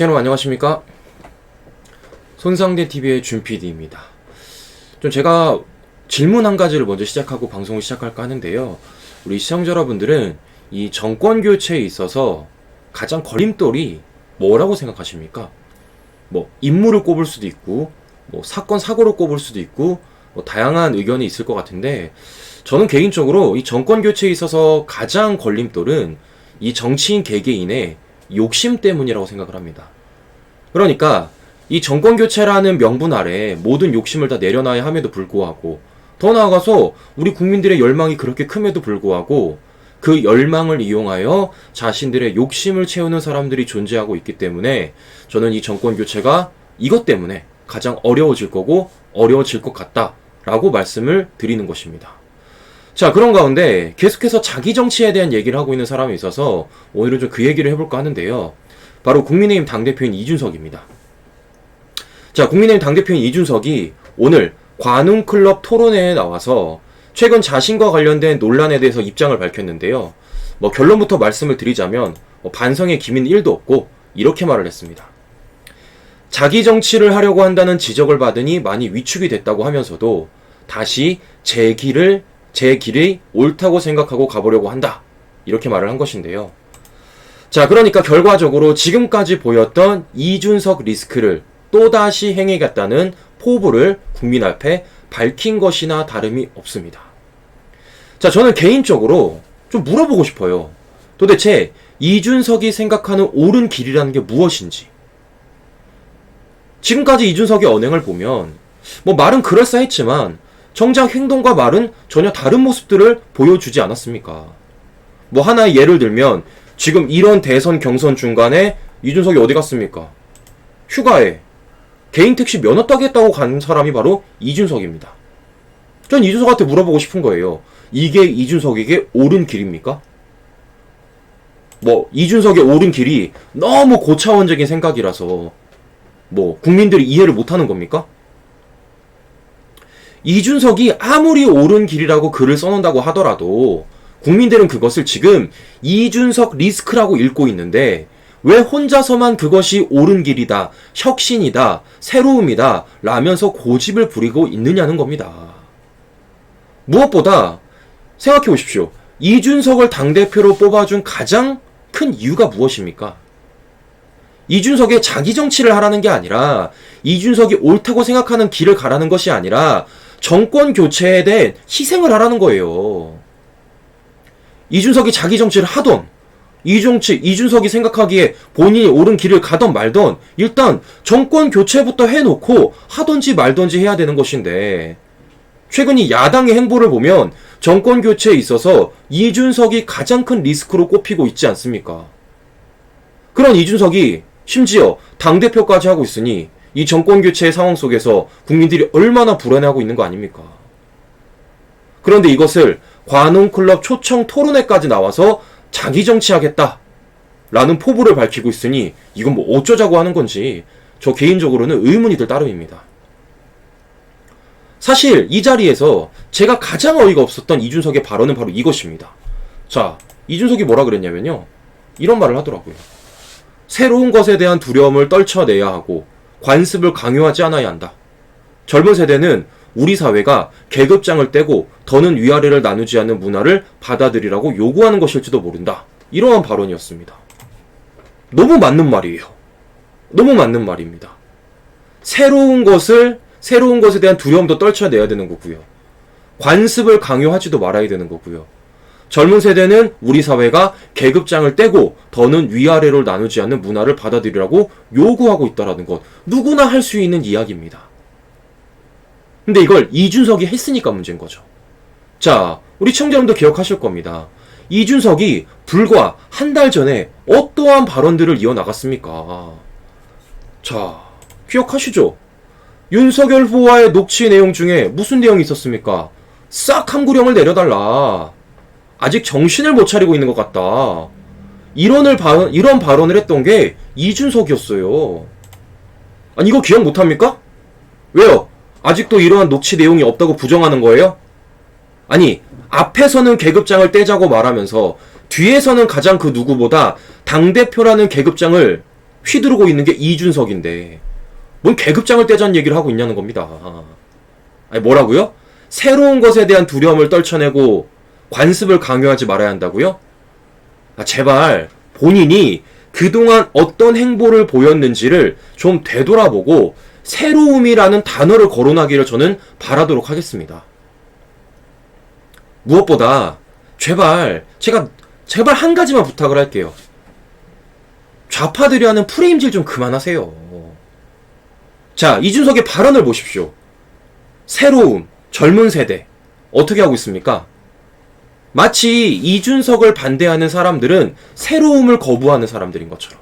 여러분 안녕하십니까? 손상대TV의 준PD입니다. 좀 제가 질문 한 가지를 먼저 시작하고 방송을 시작할까 하는데요. 우리 시청자 여러분들은 이 정권 교체에 있어서 가장 걸림돌이 뭐라고 생각하십니까? 뭐 인물을 꼽을 수도 있고 뭐 사건 사고를 꼽을 수도 있고 뭐 다양한 의견이 있을 것 같은데, 저는 개인적으로 이 정권 교체에 있어서 가장 걸림돌은 이 정치인 개개인의 욕심 때문이라고 생각을 합니다. 그러니까 이 정권 교체라는 명분 아래 모든 욕심을 다 내려놔야 함에도 불구하고, 더 나아가서 우리 국민들의 열망이 그렇게 큼에도 불구하고 그 열망을 이용하여 자신들의 욕심을 채우는 사람들이 존재하고 있기 때문에, 저는 이 정권 교체가 이것 때문에 가장 어려워질 거고 어려워질 것 같다라고 말씀을 드리는 것입니다. 자, 그런 가운데 계속해서 자기 정치에 대한 얘기를 하고 있는 사람이 있어서 오늘은 좀 그 얘기를 해볼까 하는데요. 바로 국민의힘 당대표인 이준석입니다. 자, 국민의힘 당대표인 이준석이 오늘 관훈클럽 토론회에 나와서 최근 자신과 관련된 논란에 대해서 입장을 밝혔는데요. 결론부터 말씀을 드리자면 반성의 기미는 1도 없고 이렇게 말을 했습니다. 자기 정치를 하려고 한다는 지적을 받으니 많이 위축이 됐다고 하면서도 다시 제 길이 옳다고 생각하고 가보려고 한다, 이렇게 말을 한 것인데요. 자, 그러니까 결과적으로 지금까지 보였던 이준석 리스크를 또다시 행해겠다는 포부를 국민 앞에 밝힌 것이나 다름이 없습니다. 자, 저는 개인적으로 좀 물어보고 싶어요. 도대체 이준석이 생각하는 옳은 길이라는 게 무엇인지. 지금까지 이준석의 언행을 보면 말은 그럴싸했지만 정작 행동과 말은 전혀 다른 모습들을 보여주지 않았습니까? 하나의 예를 들면 지금 이런 대선 경선 중간에 이준석이 어디 갔습니까? 휴가에 개인 택시 면허 따겠다고 간 사람이 바로 이준석입니다. 전 이준석한테 물어보고 싶은 거예요. 이게 이준석에게 옳은 길입니까? 이준석의 옳은 길이 너무 고차원적인 생각이라서 국민들이 이해를 못하는 겁니까? 이준석이 아무리 옳은 길이라고 글을 써놓는다고 하더라도 국민들은 그것을 지금 이준석 리스크라고 읽고 있는데, 왜 혼자서만 그것이 옳은 길이다, 혁신이다, 새로움이다 라면서 고집을 부리고 있느냐는 겁니다. 무엇보다 생각해 보십시오. 이준석을 당대표로 뽑아준 가장 큰 이유가 무엇입니까? 이준석의 자기 정치를 하라는 게 아니라, 이준석이 옳다고 생각하는 길을 가라는 것이 아니라 정권 교체에 대해 희생을 하라는 거예요. 이준석이 자기 정치를 하던, 이준석이 생각하기에 본인이 옳은 길을 가던 말던 일단 정권 교체부터 해놓고 하던지 말던지 해야 되는 것인데, 최근 이 야당의 행보를 보면 정권 교체에 있어서 이준석이 가장 큰 리스크로 꼽히고 있지 않습니까? 그런 이준석이 심지어 당대표까지 하고 있으니 이 정권 교체의 상황 속에서 국민들이 얼마나 불안해하고 있는 거 아닙니까? 그런데 이것을 관훈클럽 초청 토론회까지 나와서 자기 정치하겠다 라는 포부를 밝히고 있으니 이건 어쩌자고 하는 건지 저 개인적으로는 의문이 들 따름입니다. 사실 이 자리에서 제가 가장 어이가 없었던 이준석의 발언은 바로 이것입니다. 자, 이준석이 뭐라 그랬냐면요, 이런 말을 하더라고요. 새로운 것에 대한 두려움을 떨쳐내야 하고 관습을 강요하지 않아야 한다. 젊은 세대는 우리 사회가 계급장을 떼고 더는 위아래를 나누지 않는 문화를 받아들이라고 요구하는 것일지도 모른다. 이러한 발언이었습니다. 너무 맞는 말이에요. 너무 맞는 말입니다. 새로운 것에 대한 두려움도 떨쳐내야 되는 거고요. 관습을 강요하지도 말아야 되는 거고요. 젊은 세대는 우리 사회가 계급장을 떼고 더는 위아래로 나누지 않는 문화를 받아들이라고 요구하고 있다는 것, 누구나 할 수 있는 이야기입니다. 근데 이걸 이준석이 했으니까 문제인 거죠. 자, 우리 청자분도 기억하실 겁니다. 이준석이 불과 한 달 전에 어떠한 발언들을 이어나갔습니까? 자, 기억하시죠? 윤석열 후보와의 녹취 내용 중에 무슨 내용이 있었습니까? 싹 함구령을 내려달라. 아직 정신을 못 차리고 있는 것 같다. 이런 발언을 했던 게 이준석이었어요. 아니, 이거 기억 못합니까? 왜요? 아직도 이러한 녹취 내용이 없다고 부정하는 거예요? 아니, 앞에서는 계급장을 떼자고 말하면서 뒤에서는 가장 그 누구보다 당대표라는 계급장을 휘두르고 있는 게 이준석인데 뭔 계급장을 떼자는 얘기를 하고 있냐는 겁니다. 아니 뭐라고요? 새로운 것에 대한 두려움을 떨쳐내고 관습을 강요하지 말아야 한다고요? 제발 본인이 그동안 어떤 행보를 보였는지를 좀 되돌아보고 새로움이라는 단어를 거론하기를 저는 바라도록 하겠습니다. 무엇보다 제발 한 가지만 부탁을 할게요. 좌파들이 하는 프레임질 좀 그만하세요. 자, 이준석의 발언을 보십시오. 새로움, 젊은 세대 어떻게 하고 있습니까? 마치 이준석을 반대하는 사람들은 새로움을 거부하는 사람들인 것처럼,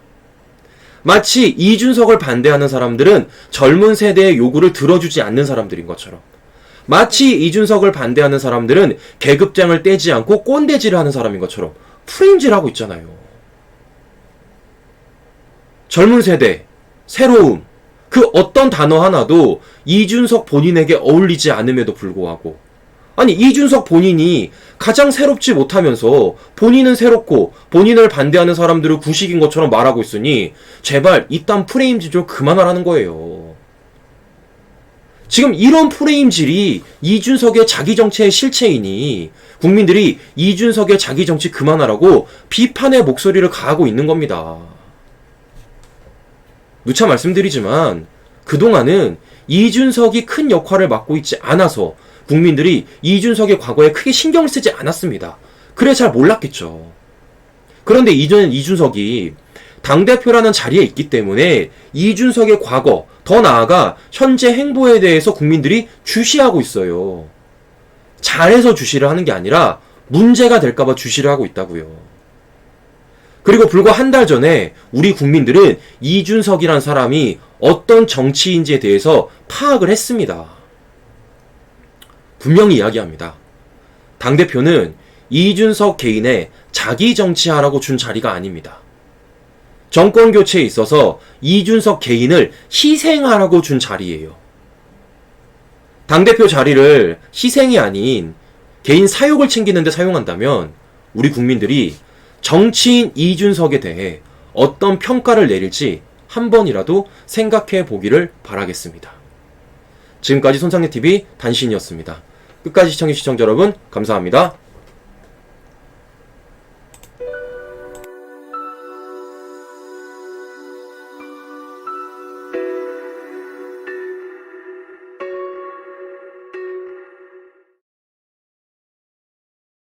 마치 이준석을 반대하는 사람들은 젊은 세대의 요구를 들어주지 않는 사람들인 것처럼, 마치 이준석을 반대하는 사람들은 계급장을 떼지 않고 꼰대질을 하는 사람인 것처럼 프레임질하고 있잖아요. 젊은 세대, 새로움, 그 어떤 단어 하나도 이준석 본인에게 어울리지 않음에도 불구하고, 아니 이준석 본인이 가장 새롭지 못하면서 본인은 새롭고 본인을 반대하는 사람들을 구식인 것처럼 말하고 있으니 제발 이딴 프레임질 좀 그만하라는 거예요. 지금 이런 프레임질이 이준석의 자기정치의 실체이니 국민들이 이준석의 자기정치 그만하라고 비판의 목소리를 가하고 있는 겁니다. 누차 말씀드리지만 그동안은 이준석이 큰 역할을 맡고 있지 않아서 국민들이 이준석의 과거에 크게 신경을 쓰지 않았습니다. 그래 잘 몰랐겠죠. 그런데 이제는 이준석이 당대표라는 자리에 있기 때문에 이준석의 과거, 더 나아가 현재 행보에 대해서 국민들이 주시하고 있어요. 잘해서 주시를 하는 게 아니라 문제가 될까봐 주시를 하고 있다고요. 그리고 불과 한 달 전에 우리 국민들은 이준석이란 사람이 어떤 정치인지에 대해서 파악을 했습니다. 분명히 이야기합니다. 당대표는 이준석 개인의 자기 정치하라고 준 자리가 아닙니다. 정권 교체에 있어서 이준석 개인을 희생하라고 준 자리예요. 당대표 자리를 희생이 아닌 개인 사욕을 챙기는 데 사용한다면 우리 국민들이 정치인 이준석에 대해 어떤 평가를 내릴지 한 번이라도 생각해 보기를 바라겠습니다. 지금까지 손상래TV 단신이었습니다. 끝까지 시청해주신 시청자 여러분 감사합니다.